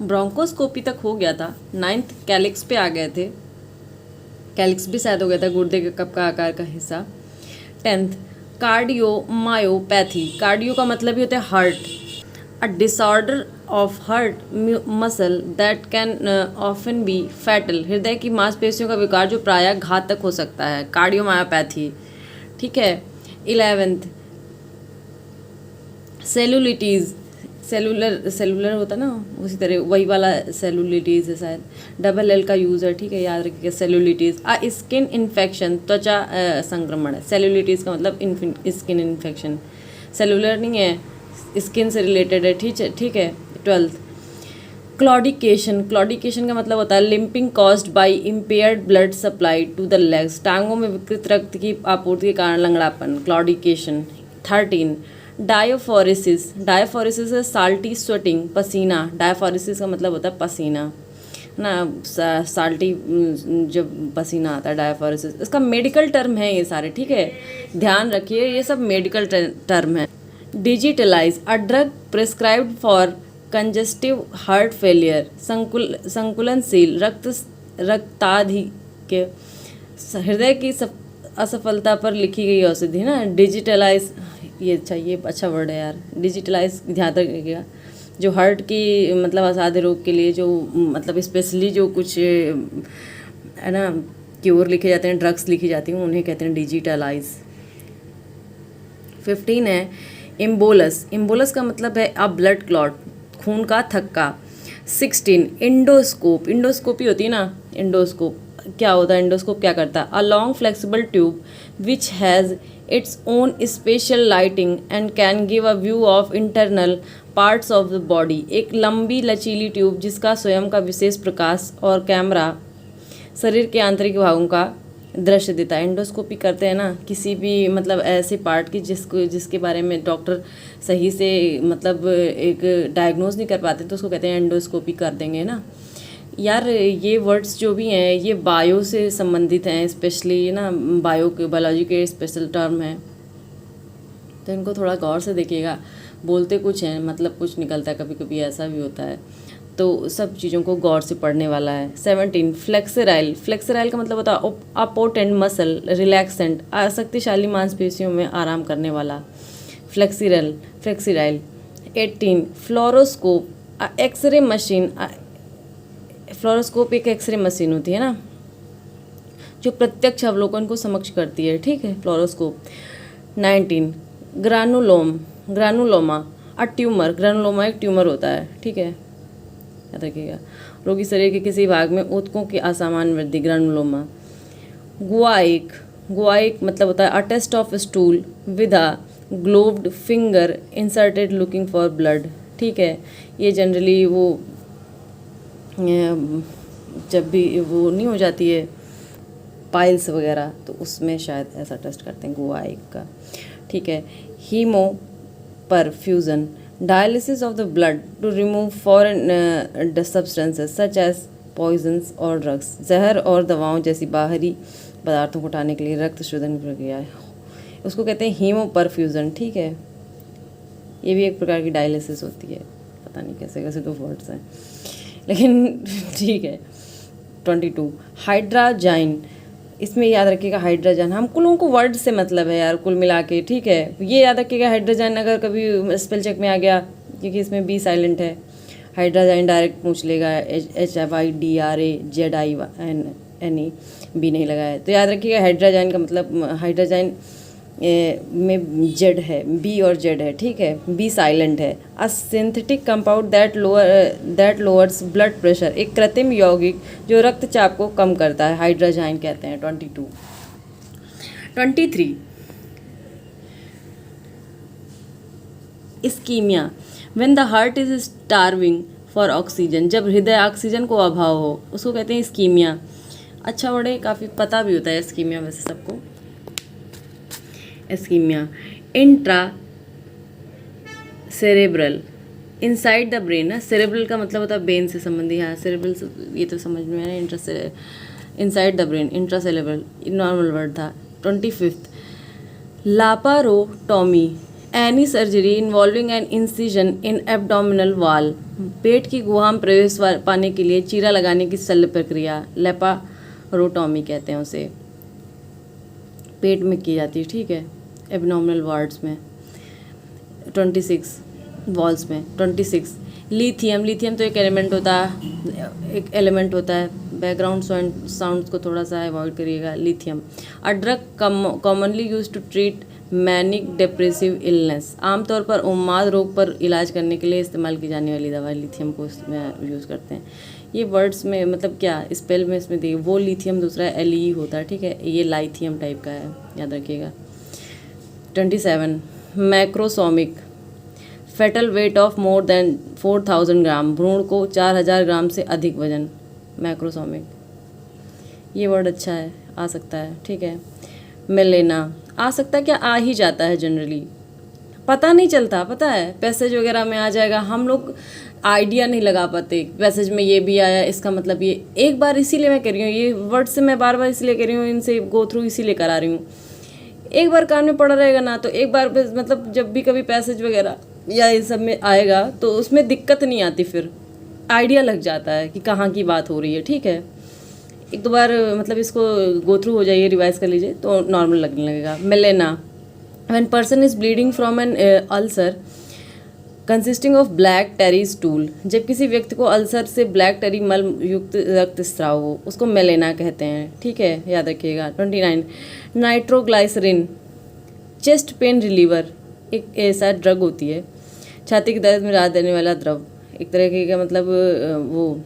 Bronchoscopy तक हो गया था, 9th कैलिक्स पे आ गए थे, कैलिक्स भी शायद हो गया था, गुर्दे के कप का आकार का हिस्सा। 10th कार्डियोमायोपैथी, कार्डियो का मतलब ही होता है heart, a disorder of heart muscle that can often B fatal, हृदय की मांसपेशियों का विकार जो प्रायः घातक हो सकता है, कार्डियोमायोपैथी। ठीक है। 11th सेलुलिटीज़, सेलुलर होता ना, उसी तरह वही वाला सेलुलिटीज़ है शायद, डबल एल का यूज़ है। ठीक है, याद रखिएगा। सेलुलिटीज़ स्किन इन्फेक्शन, त्वचा संक्रमण है। सेलुलिटीज़ का मतलब स्किन इन्फेक्शन, सेलुलर नहीं है, स्किन से रिलेटेड है। ठीक है। 12th क्लॉडिकेशन, क्लॉडिकेशन का मतलब होता है limping caused by impaired blood supply to the legs, टांगों में विकृत रक्त की आपूर्ति के कारण लंगड़ापन, क्लॉडिकेशन। 13 डायोफोरेसिस, डायोफोरेसिस है साल्टी स्वेटिंग, पसीना, डायोफोरेसिस का मतलब होता है पसीना ना, साल्टी जब पसीना आता है, डायोफोरेसिस। इसका मेडिकल टर्म है ये सारे। ठीक है, ध्यान रखिए, ये सब मेडिकल टर्म है। Digitalis, a drug prescribed for congestive heart failure, संकुलनशील रक्ताधिक्य, हृदय की असफलता पर लिखी गई औषधि ना। डिजिटलाइज, ये अच्छा वर्ड है यार, डिजिटलाइज, ध्यान रखिएगा। जो हार्ट की मतलब असाध्य रोग के लिए जो मतलब स्पेशली जो कुछ है ना क्योर लिखे जाते हैं, ड्रग्स लिखी जाती हैं, उन्हें कहते हैं डिजिटलाइज। 15 है एम्बोलस, एम्बोलस का मतलब है अ ब्लड क्लॉट, खून का थक्का। 16 इंडोस्कोप, इंडोस्कोपी होती है ना, इंडोस्कोप क्या होता है, इंडोस्कोप क्या करता है, a long flexible tube which has its own special lighting and can give a view of internal parts of the body, एक लंबी लचीली ट्यूब जिसका स्वयं का विशेष प्रकाश और कैमरा शरीर के आंतरिक भागों का दृश्य देता है। एंडोस्कोपी करते हैं ना किसी भी मतलब ऐसे पार्ट की जिसके बारे में डॉक्टर सही से मतलब एक डायग्नोज नहीं कर पाते, तो उसको कहते हैं एंडोस्कोपी कर देंगे ना। यार ये वर्ड्स जो भी हैं ये बायो से संबंधित हैं, स्पेशली ना बायोलॉजी के स्पेशल टर्म हैं, तो इनको थोड़ा गौर से देखिएगा। बोलते कुछ हैं मतलब कुछ निकलता है, कभी कभी ऐसा भी होता है, तो सब चीज़ों को गौर से पढ़ने वाला है। 17 फ्लेक्सराइल, फ्लेक्सराइल का मतलब होता है अपोटेंट मसल रिलैक्सेंट, शक्तिशाली मांसपेशियों में आराम करने वाला, फ्लेक्सिराइल। 18 फ्लोरोस्कोप, एक्सरे मशीन, फ्लोरोस्कोप एक एक्सरे मशीन होती है ना जो प्रत्यक्ष अवलोकन को समक्ष करती है। ठीक है, फ्लोरोस्कोप। 19 ग्रानुलोमा, अ ट्यूमर, ग्रानुलोमा एक ट्यूमर होता है। ठीक है, याद रखिएगा। रोगी शरीर के किसी भाग में ऊतकों की असामान्य वृद्धि, ग्रानुलोमा। गुआइक मतलब होता है a test of stool with a gloved finger inserted looking for blood. ठीक है, ये जनरली वो जब भी वो नहीं हो जाती है पाइल्स वगैरह, तो उसमें शायद ऐसा टेस्ट करते हैं गुआइक का। ठीक है। Hemoperfusion, dialysis of the blood to remove foreign substances such as poisons और ड्रग्स, जहर और दवाओं जैसी बाहरी पदार्थों को हटाने के लिए रक्त शोधन की प्रक्रिया है, उसको कहते हैं हीमो परफ्यूजन। ठीक है, ये भी एक प्रकार की डायलिसिस होती है, पता नहीं कैसे कैसे तो वर्ड्स हैं लेकिन ठीक है। 22 हाइड्राजाइन, इसमें याद रखिएगा हाइड्रोजन, हम कुलों को वर्ड से मतलब है यार कुल मिला के। ठीक है, ये याद रखिएगा हाइड्रोजन अगर कभी स्पेल चेक में आ गया, क्योंकि इसमें बी साइलेंट है, हाइड्रोजन डायरेक्ट पूछ लेगा, HYDRAZIN बी नहीं लगा है, तो याद रखिएगा हाइड्रोजन का मतलब हाइड्रोजन में जेड है, बी और जेड है। ठीक है, बी साइलेंट है। अ synthetic compound that lowers blood pressure, एक कृत्रिम यौगिक जो रक्तचाप को कम करता है, हाइड्रोजाइन कहते हैं। 22 23 ischemia, when the heart is starving for oxygen, जब हृदय ऑक्सीजन को अभाव हो, उसको कहते हैं इस्कीमिया। अच्छा वर्ड है, काफ़ी पता भी होता है इस्कीमिया वैसे सबको। Ischemia intra cerebral, inside the brain ना, सेरेब्रल का मतलब होता है ब्रेन से संबंधी, हाँ सेरेब्रल ये तो समझ में आया, inside the brain, intracerebral normal word था। 25 laparotomy, any surgery involving an incision in abdominal wall, पेट की गुहा में प्रवेश पाने के लिए चीरा लगाने की शल्य प्रक्रिया लेपारोटॉमी कहते हैं उसे, पेट में की जाती है, ठीक है, एब्डोमिनल वार्ड्स में। 26 वॉल्स में। 26 लिथियम, लिथियम तो एक एलिमेंट होता है, बैकग्राउंड साउंड्स को थोड़ा सा अवॉइड करिएगा। Lithium a drug commonly use to treat manic depressive illness, आमतौर पर उन्माद रोग पर इलाज करने के लिए इस्तेमाल की जाने वाली दवा लिथियम को इसमें यूज़ करते हैं। ये वर्ड्स में मतलब क्या स्पेल में इसमें देखिए, वो लिथियम दूसरा एल होता है, ठीक है, ये लाइथियम टाइप का है, याद रखिएगा। 27 macrosomic, fetal weight of more than 4000 gram, भ्रूण को 4000 ग्राम से अधिक वजन, मैक्रोसोमिक। ये वर्ड अच्छा है, आ सकता है, ठीक है। मेलेना आ सकता है, क्या आ ही जाता है जनरली, पता नहीं चलता, पता है पैसेज वगैरह में आ जाएगा, हम लोग आइडिया नहीं लगा पाते, पैसेज में ये भी आया इसका मतलब ये, एक बार इसीलिए मैं कह रही हूँ, ये वर्ड से मैं बार बार इसलिए कह रही हूँ, इनसे गो थ्रू इसीलिए करा रही हूँ। एक बार कान में पड़ा रहेगा ना, तो एक बार मतलब जब भी कभी पैसेज वगैरह या इस सब में आएगा तो उसमें दिक्कत नहीं आती, फिर आइडिया लग जाता है कि कहाँ की बात हो रही है, ठीक है। एक दो बार मतलब इसको गो थ्रू हो जाइए, रिवाइज कर लीजिए तो नॉर्मल लगने लगेगा। Melena, when person is bleeding from an ulcer consisting of black tarry stool, जब किसी व्यक्ति को अल्सर से ब्लैक टेरी मल युक्त रक्तस्राव हो, उसको मेलेना कहते हैं, ठीक है, याद रखिएगा। 29 नाइट्रोग्लाइसरिन, चेस्ट पेन रिलीवर, एक ऐसा ड्रग होती है, छाती की दर्द में राहत देने वाला द्रव, एक तरह का मतलब वो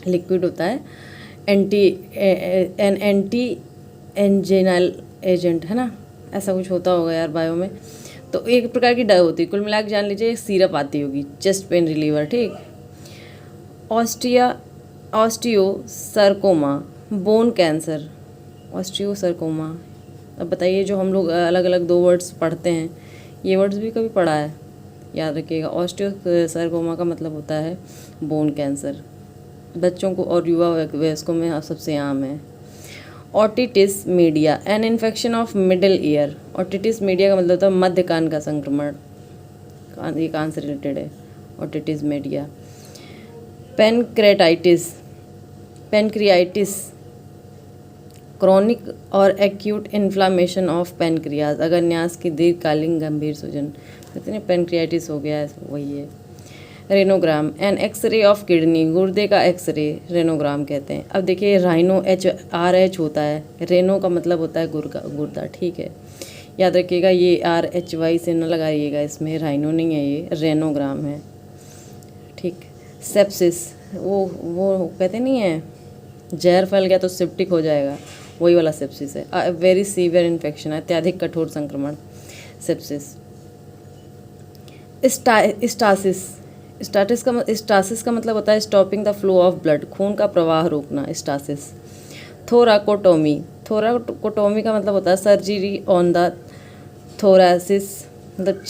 लिक्विड होता है, एंटी एंजिनल एजेंट है ना, ऐसा कुछ होता होगा यार बायो में, तो एक प्रकार की दवा होती है, कुल मिला के जान लीजिए एक सिरप आती होगी, चेस्ट पेन रिलीवर, ठीक। ऑस्टियोसरकोमा, बोन कैंसर, ऑस्टियोसरकोमा। अब बताइए, जो हम लोग अलग अलग 2 वर्ड्स पढ़ते हैं, ये वर्ड्स भी कभी पढ़ा है, याद रखिएगा। ऑस्टियोसरकोमा का मतलब होता है बोन कैंसर, बच्चों को और युवा वयस्कों में सबसे आम है। Otitis media, an infection of middle ear, otitis media का मतलब होता है मध्य कान का संक्रमण, ये कान से रिलेटेड है, ओटिटिस मीडिया। पेनक्रेटाइटिस, क्रॉनिक और एक्यूट इन्फ्लामेशन ऑफ पेनक्रियाज, अगर न्यास की दीर्घकालीन गंभीर सूजन, कहते हैं पेनक्रियाटिस हो गया है, वही है। रेनोग्राम, एन एक्सरे ऑफ किडनी, गुर्दे का एक्सरे, रेनोग्राम कहते हैं। अब देखिए राइनो RH होता है, रेनो का मतलब होता है गुर्दा, ठीक है, याद रखिएगा, ये RHY से न लगाइएगा, इसमें राइनो नहीं है, ये रेनोग्राम है, ठीक। सेप्सिस, वो कहते नहीं है जहर फैल गया तो सेप्टिक हो जाएगा, वही वाला सेप्सिस है। वेरी सीवियर इन्फेक्शन है, अत्यधिक कठोर संक्रमण, सेप्सिस। स्टासिस का मतलब होता है stopping the flow of blood, खून का प्रवाह रोकना, स्टासिस। थोराकोटोमी, थोराकोटोमी का मतलब होता है सर्जरी ऑन द थोरैसिस, मतलब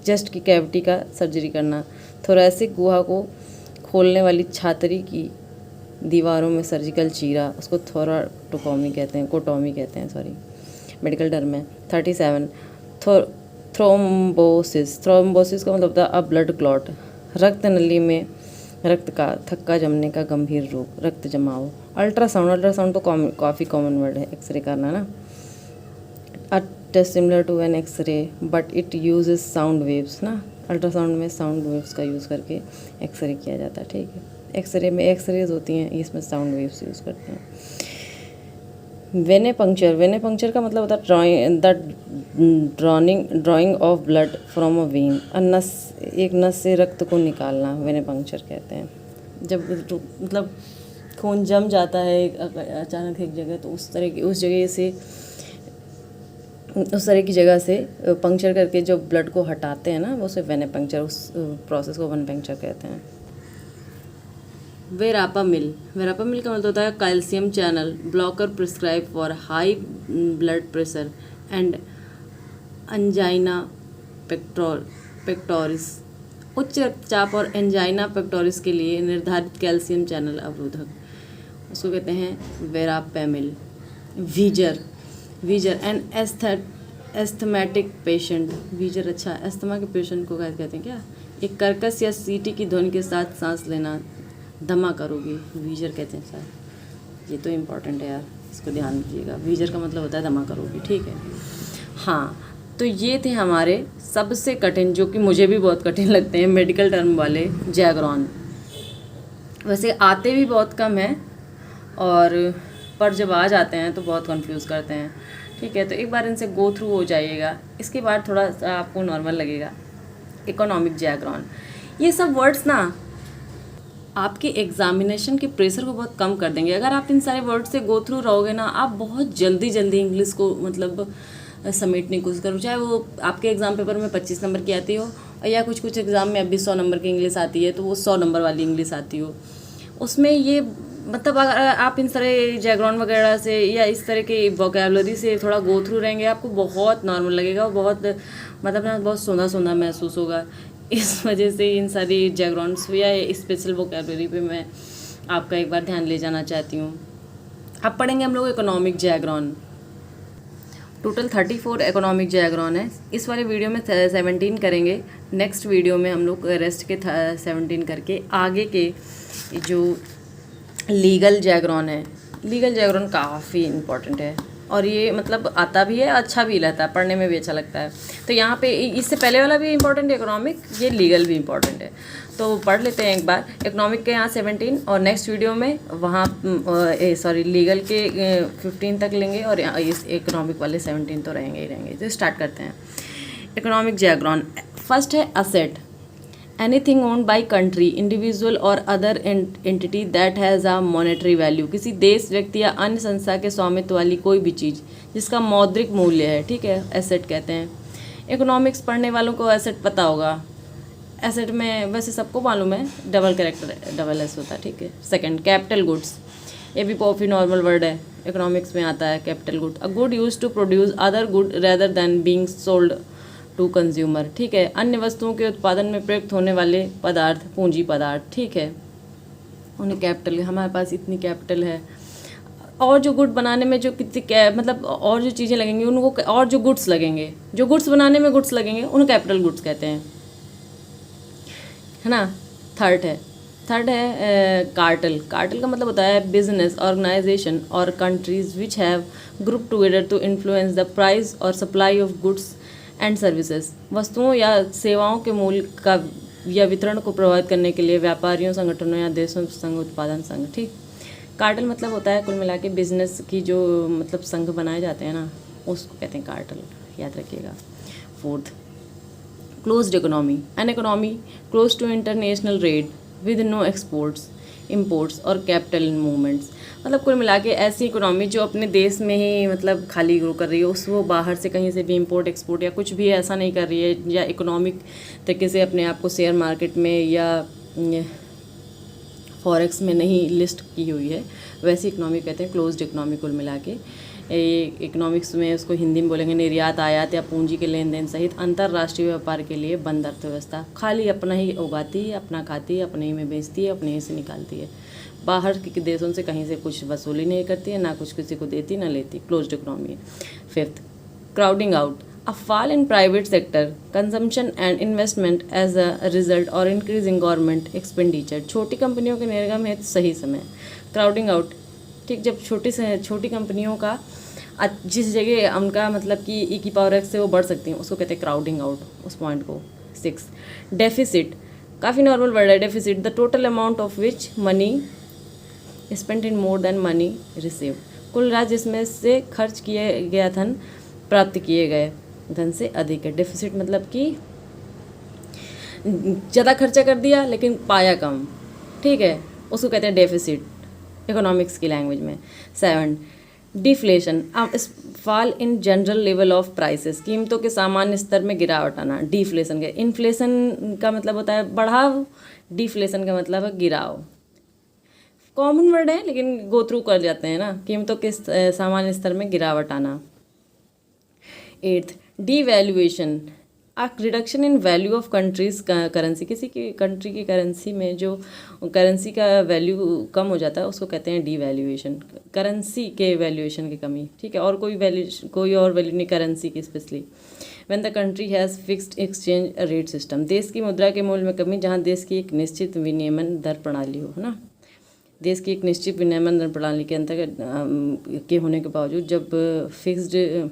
चेस्ट की कैविटी का सर्जरी करना, थोरैसिक गुहा को खोलने वाली छाती की दीवारों में सर्जिकल चीरा, उसको थोराकोटोमी कहते हैं, मेडिकल टर्म में। 37 थ्रोम्बोसिस, का मतलब होता है अ ब्लड क्लॉट, रक्त नली में रक्त का थक्का जमने का गंभीर रोग, रक्त जमाव। अल्ट्रासाउंड तो काफ़ी कॉमन वर्ड है, एक्सरे करना ना। A test similar to an x ray but it uses sound waves ना, अल्ट्रासाउंड में साउंड वेव्स का यूज़ करके एक्सरे किया जाता है, ठीक है। एक्सरे में एक्सरेज होती हैं, इसमें साउंड वेव्स यूज़ करते हैं। वेनेपंक्चर का मतलब होता है drawing of blood from a when, एक नस से रक्त को निकालना, वेनेपंक्चर कहते हैं। जब मतलब खून जम जाता है अचानक एक जगह, तो उस तरह की जगह से पंक्चर करके जो ब्लड को हटाते हैं ना, वो उसे वेनेपंक्चर, उस प्रोसेस को वेनेपंक्चर कहते हैं। वेरापामिल का मतलब होता है calcium channel blocker prescribe for high blood pressure and angina pectoris, उच्च रक्तचाप और एंजाइना पेक्टोरिस के लिए निर्धारित कैल्शियम चैनल अवरोधक, उसको कहते हैं वेरापामिल। वीजर एन एस्थमेटिक पेशेंट, वीजर, अच्छा एस्थमा के पेशेंट को क्या कहते हैं क्या? एक कर्कश या सीटी की ध्वनि के साथ सांस लेना, दमा करोगे, वीजर कहते हैं सर। ये तो इम्पॉर्टेंट है यार, इसको ध्यान दीजिएगा। वीजर का मतलब होता है दमा करोगे, ठीक है। हाँ, तो ये थे हमारे सबसे कठिन, जो कि मुझे भी बहुत कठिन लगते हैं, मेडिकल टर्म वाले जैगरॉन। वैसे आते भी बहुत कम हैं, और पर जब आ जाते हैं तो बहुत कंफ्यूज करते हैं, ठीक है। तो एक बार इनसे गो थ्रू हो जाइएगा, इसके बाद थोड़ा सा आपको नॉर्मल लगेगा। इकोनॉमिक जैगरॉन, ये सब वर्ड्स ना आपके एग्जामिनेशन के प्रेशर को बहुत कम कर देंगे। अगर आप इन सारे वर्ड से गो थ्रू रहोगे ना, आप बहुत जल्दी इंग्लिश को मतलब समेटने की कोशिश करो। चाहे वो आपके एग्ज़ाम पेपर में 25 नंबर की आती हो, या कुछ एग्ज़ाम में अभी 100 नंबर की इंग्लिश आती है, तो वो 100 नंबर वाली इंग्लिश आती हो, उसमें ये मतलब अगर आप इन सारे जैगरॉन वगैरह से या इस तरह के वोकैबुलरी से थोड़ा गो थ्रू रहेंगे, आपको बहुत नॉर्मल लगेगा, बहुत मतलब ना बहुत सोना महसूस होगा। इस वजह से इन सारी जैगरॉन्स या स्पेशल वोकैबुलरी पे मैं आपका एक बार ध्यान ले जाना चाहती हूँ। अब पढ़ेंगे हम लोग इकोनॉमिक जैगरॉन। टोटल 34 इकोनॉमिक जैगरॉन है। इस वाले वीडियो में 17 करेंगे, नेक्स्ट वीडियो में हम लोग रेस्ट के 17 करके आगे के जो लीगल जैगरॉन है। लीगल जैगरॉन काफ़ी इम्पॉर्टेंट है, और ये मतलब आता भी है, अच्छा भी रहता है, पढ़ने में भी अच्छा लगता है। तो यहाँ पे इससे पहले वाला भी इम्पोर्टेंट है इकोनॉमिक, ये लीगल भी इम्पोर्टेंट है, तो पढ़ लेते हैं एक बार। इकोनॉमिक के यहाँ 17 और नेक्स्ट वीडियो में वहाँ लीगल के 15 तक लेंगे, और इस इकोनॉमिक वाले 17 तो रहेंगे ही रहेंगे। तो स्टार्ट करते हैं। इकोनॉमिक जैगरॉन फर्स्ट है asset, anything owned by country, individual और other entity that has a monetary value, किसी देश, व्यक्ति या अन्य संस्था के स्वामित्व वाली कोई भी चीज़ जिसका मौद्रिक मूल्य है, ठीक है, एसेट कहते हैं। इकोनॉमिक्स पढ़ने वालों को एसेट पता होगा। एसेट में वैसे सबको मालूम है, डबल एस होता है, ठीक है। सेकंड, कैपिटल गुड्स, ये भी काफ़ी नॉर्मल वर्ड है, इकोनॉमिक्स में आता है। Capital good, a good use to produce other good rather than being sold to consumer, ठीक है। अन्य वस्तुओं के उत्पादन में प्रयुक्त होने वाले पदार्थ, पूंजी पदार्थ, ठीक है, उन्हें कैपिटल, हमारे पास इतनी कैपिटल है। और जो गुड बनाने में जो कितनी मतलब और जो चीज़ें लगेंगी उनको, और जो गुड्स लगेंगे, जो गुड्स बनाने में गुड्स लगेंगे, उन्हें कैपिटल गुड्स कहते हैं, है ना। थर्ड है कार्टेल। कार्टेल का मतलब होता है बिजनेस ऑर्गेनाइजेशन और countries which have group together to influence the price और supply of goods and services, वस्तुओं या सेवाओं के मूल्य का या वितरण को प्रभावित करने के लिए व्यापारियों, संगठनों या देशों संघ, उत्पादन संघ, ठीक। कार्टेल मतलब होता है कुल मिला के बिजनेस की जो मतलब संघ बनाए जाते हैं ना, उसको कहते हैं कार्टेल, याद रखिएगा। Fourth, closed economy, an economy close to international trade with no exports, imports और कैपिटल मूवमेंट्स, मतलब कुल मिला के ऐसी इकोनॉमी जो अपने देश में ही मतलब खाली ग्रो कर रही है, उस वो बाहर से कहीं से भी इम्पोर्ट एक्सपोर्ट या कुछ भी ऐसा नहीं कर रही है, या इकोनॉमिक तरीके से अपने आप को शेयर मार्केट में या फॉरेक्स में नहीं लिस्ट की हुई है, वैसी इकोनॉमी कहते हैं क्लोज्ड इकोनॉमी। कुल मिला के इकोनॉमिक्स में उसको हिंदी में बोलेंगे निर्यात, आयात या पूंजी के लेन देन सहित अंतर्राष्ट्रीय व्यापार के लिए बंद अर्थव्यवस्था, खाली अपना ही उगाती है, अपना खाती है, अपने ही में बेचती है, अपने ही से निकालती है, बाहर के देशों से कहीं से कुछ वसूली नहीं करती है, ना कुछ किसी को देती ना लेती, closed economy. Fifth, crowding out, a fall in private sector consumption and investment as a result और increasing government expenditure, छोटी कंपनियों के निर्गम हेतु सही समय। क्राउडिंग आउट, ठीक, जब छोटी कंपनियों का जिस जगह उनका मतलब कि ई की पावर एक्स से वो बढ़ सकती हैं, उसको कहते हैं क्राउडिंग आउट, उस पॉइंट को। 6, डेफिसिट, काफ़ी नॉर्मल वर्ड है deficit, the total amount of which money spent in more than money receive, कुल राशि जिसमें से खर्च किया गया धन प्राप्त किए गए धन से अधिक है। डेफिसिट मतलब कि ज़्यादा खर्चा कर दिया लेकिन पाया कम, ठीक है, उसको कहते हैं डेफिसिट इकोनॉमिक्स की लैंग्वेज में। 7, deflation, fall in general level of prices, कीमतों के सामान्य स्तर में गिरावट आना, डिफ्लेशन के। इन्फ्लेशन का मतलब होता है बढ़ाव, डिफ्लेशन का मतलब है गिराव। कॉमन वर्ड है लेकिन गो थ्रू कर जाते हैं ना, कीमतों के सामान्य स्तर में गिरावट आना। 8, devaluation, a reduction in value of country's currency, किसी की कंट्री की करेंसी में जो करेंसी का वैल्यू कम हो जाता है उसको कहते हैं डीवैल्यूएशन, करेंसी के वैल्यूएशन की कमी, ठीक है। और कोई और वैल्यू नहीं करेंसी की specially. When the country has fixed exchange rate system, देश की मुद्रा के मूल्य में कमी, जहाँ देश की एक निश्चित विनियमन दर प्रणाली हो, है ना। देश की एक निश्चित विनियमन दर प्रणाली के अंतर्गत के होने के बावजूद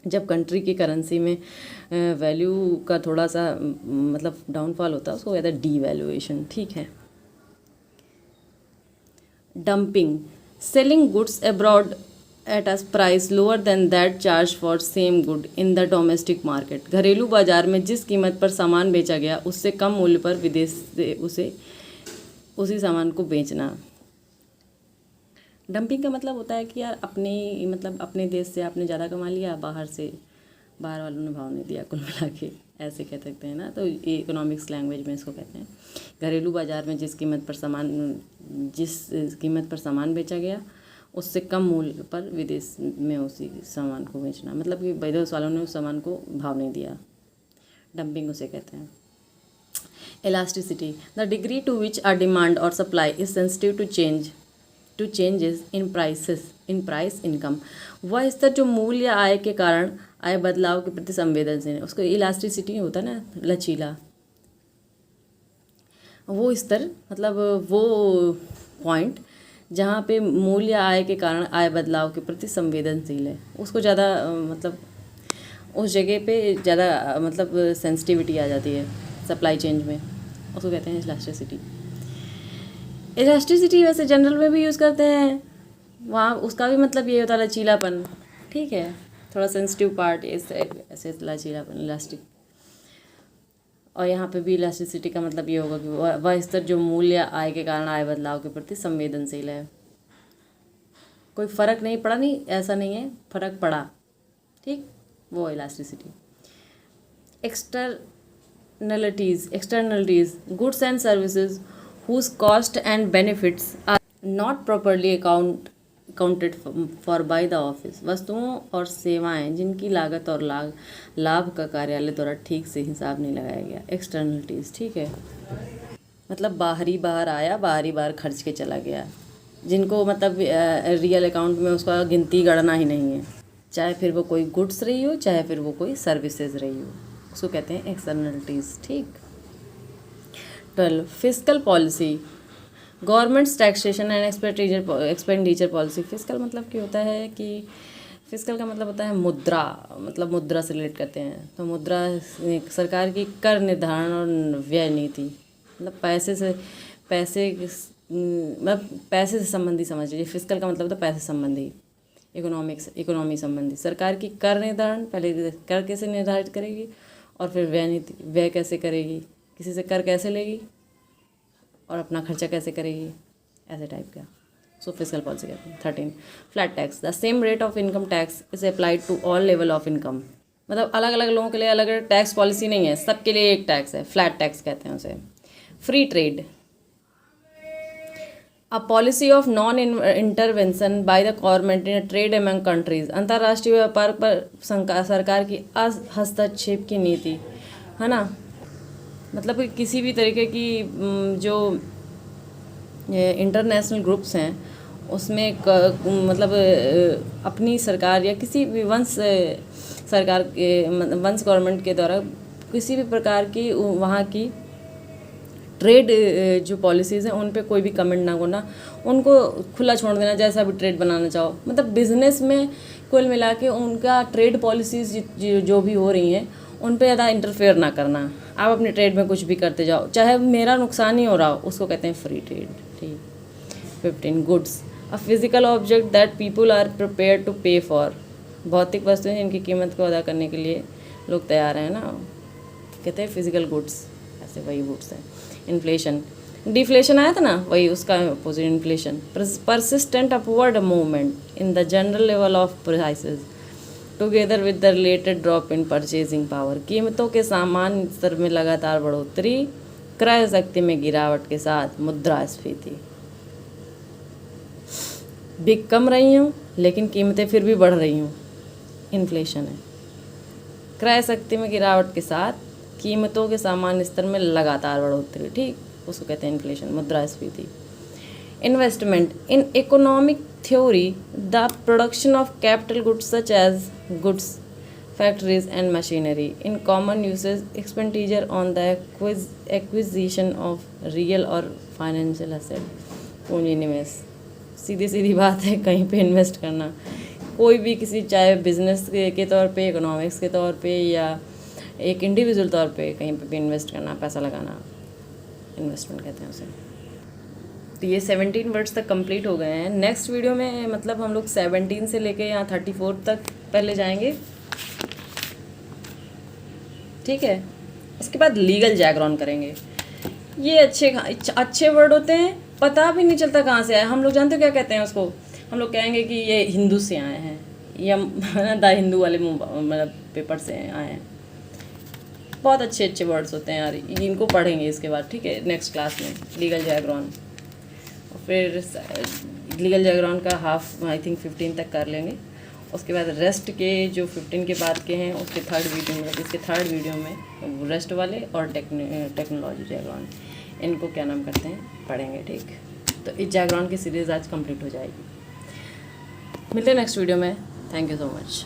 जब कंट्री की करेंसी में वैल्यू का थोड़ा सा मतलब डाउनफॉल होता है उसको कहते हैं डीवैल्यूएशन, ठीक है। Dumping, selling goods abroad at a price lower than that charge for same good in the domestic market, घरेलू बाजार में जिस कीमत पर सामान बेचा गया उससे कम मूल्य पर विदेश से उसी सामान को बेचना। डंपिंग का मतलब होता है कि यार अपने देश से आपने ज़्यादा कमा लिया, बाहर वालों ने भाव नहीं दिया, कुल मिला के ऐसे कह सकते हैं ना। तो ये इकोनॉमिक्स लैंग्वेज में इसको कहते हैं। घरेलू बाजार में जिस कीमत पर सामान बेचा गया उससे कम मूल्य पर विदेश में उसी सामान को बेचना, मतलब कि विदेश वालों ने उस सामान को भाव नहीं दिया, डंपिंग उसे कहते हैं। Elasticity, the degree to which a demand और supply is sensitive to changes in price income, वह स्तर जो मूल्य या आय के कारण आय बदलाव के प्रति संवेदनशील है, उसको इलास्टिसिटी होता है ना, लचीला। वो स्तर मतलब वो पॉइंट जहाँ पे मूल्य आय के कारण आय बदलाव के प्रति संवेदनशील है, उसको ज़्यादा मतलब उस जगह पे ज़्यादा मतलब सेंसिटिविटी आ जाती है सप्लाई चेंज में, उसको कहते हैं इलास्टिसिटी। इलास्टिसिटी वैसे जनरल में भी यूज़ करते हैं, वहाँ उसका भी मतलब ये होता है लचीलापन, ठीक है, थोड़ा सेंसिटिव पार्ट ऐसे लचीलापन, इलास्टिक। और यहाँ पे भी इलास्टिसिटी का मतलब ये होगा कि वह स्तर जो मूल्य आय के कारण आय बदलाव के प्रति संवेदनशील है। कोई फ़र्क नहीं पड़ा, नहीं ऐसा नहीं है, फ़र्क पड़ा, ठीक, वो elasticity. Externalities, goods and services whose cost and benefits are not properly accounted for by the office, वस्तुओं और सेवाएं जिनकी लागत और लाभ का कार्यालय द्वारा ठीक से हिसाब नहीं लगाया गया, एक्सटर्नलिटीज़, ठीक है। मतलब बाहर आया, बाहर खर्च के चला गया, जिनको मतलब रियल अकाउंट में उसका गिनती गणना ही नहीं है, चाहे फिर वो कोई गुड्स रही हो चाहे फिर वो कोई सर्विसेज रही हो, उसको कहते हैं एक्सटर्नलिटीज़, ठीक। 12 fiscal policy, governments taxation and expenditure policy. Fiscal मतलब क्या होता है कि फिस्कल का मतलब होता है मुद्रा, मतलब मुद्रा से रिलेट करते हैं। तो मुद्रा सरकार की कर निर्धारण और व्यय नीति, मतलब पैसे से संबंधी समझ लीजिए। फिस्कल का मतलब होता है पैसे संबंधी, इकोनॉमी संबंधी। सरकार की कर निर्धारण, पहले कर कैसे निर्धारित करेगी और फिर व्यय नीति, व्यय कैसे करेगी, किसी से कर कैसे लेगी और अपना खर्चा कैसे करेगी, ऐसे टाइप का, सो फिस्कल पॉलिसी कहते हैं। 13 flat tax, the same rate of income tax is applied to all level of income, मतलब अलग अलग लोगों के लिए अलग अलग टैक्स पॉलिसी नहीं है, सबके लिए एक टैक्स है, फ्लैट टैक्स कहते हैं उसे। Free trade, a policy of non intervention by the government in trade among countries, अंतर्राष्ट्रीय व्यापार पर सरकार की हस्तक्षेप की नीति, है ना। मतलब कि किसी भी तरीके की जो इंटरनेशनल ग्रुप्स हैं उसमें मतलब अपनी सरकार या किसी भी वंश गवर्नमेंट के द्वारा किसी भी प्रकार की वहाँ की ट्रेड जो पॉलिसीज़ हैं उन पे कोई भी कमेंट ना करना, उनको खुला छोड़ देना, जैसा भी ट्रेड बनाना चाहो। मतलब बिजनेस में कुल मिला के उनका ट्रेड पॉलिसीज़ जो भी हो रही हैं उन पे ज़्यादा इंटरफेयर ना करना, आप अपने ट्रेड में कुछ भी करते जाओ, चाहे मेरा नुकसान ही हो रहा हो, उसको कहते हैं फ्री ट्रेड, ठीक। 15 goods, a physical object that people are prepare to pay for, भौतिक वस्तुएं जिनकी कीमत को अदा करने के लिए लोग तैयार हैं ना, कहते हैं फिजिकल गुड्स, ऐसे वही गुड्स हैं। इन्फ्लेशन, डिफ्लेशन आया था ना, वही उसका opposite inflation. Persistent upward movement in the general level of prices together with the related drop in purchasing power, कीमतों के सामान्य स्तर में लगातार बढ़ोतरी, क्रय शक्ति में गिरावट के साथ मुद्रास्फीति, बिक कम रही हूँ लेकिन कीमतें फिर भी बढ़ रही हूँ, इन्फ्लेशन है। क्रय शक्ति में गिरावट के साथ कीमतों के सामान्य स्तर में लगातार बढ़ोतरी, ठीक, उसको कहते हैं इन्फ्लेशन, मुद्रास्फीति। Investment in economic theory the production of capital goods such as goods factories and machinery in common usage expenditure on the acquisition of real और फाइनेंशियल एसेट। पूंजी निवेश, सीधी सीधी बात है, कहीं पे इन्वेस्ट करना, कोई भी किसी, चाहे बिजनेस के तौर पे, इकोनॉमिक्स के तौर पे, या एक इंडिविजुअल तौर पे कहीं पे भी इन्वेस्ट करना, पैसा लगाना, इन्वेस्टमेंट कहते हैं उसे। तो ये 17 वर्ड्स तक कंप्लीट हो गए हैं। नेक्स्ट वीडियो में मतलब हम लोग 17 से लेके यहाँ 34 तक पहले जाएंगे, ठीक है। उसके बाद लीगल जैगरॉन करेंगे। ये अच्छे वर्ड होते हैं, पता भी नहीं चलता कहाँ से आए। हम लोग जानते हो क्या कहते हैं उसको, हम लोग कहेंगे कि ये हिंदू से आए हैं, या द हिंदू वाले मतलब पेपर से आए हैं। बहुत अच्छे वर्ड्स होते हैं यार, इनको पढ़ेंगे इसके बाद, ठीक है, नेक्स्ट क्लास में लीगल जैगरॉन। फिर लीगल जैगरॉन का हाफ आई थिंक 15 तक कर लेंगे। उसके बाद रेस्ट के जो 15 के बाद के हैं उसके थर्ड वीडियो में, इसके थर्ड वीडियो में रेस्ट वाले और टेक्नोलॉजी जैगरॉन, इनको क्या नाम करते हैं, पढ़ेंगे, ठीक। तो इस जैगरॉन की सीरीज़ आज कंप्लीट हो जाएगी। मिलते हैं नेक्स्ट वीडियो में। Thank you so much.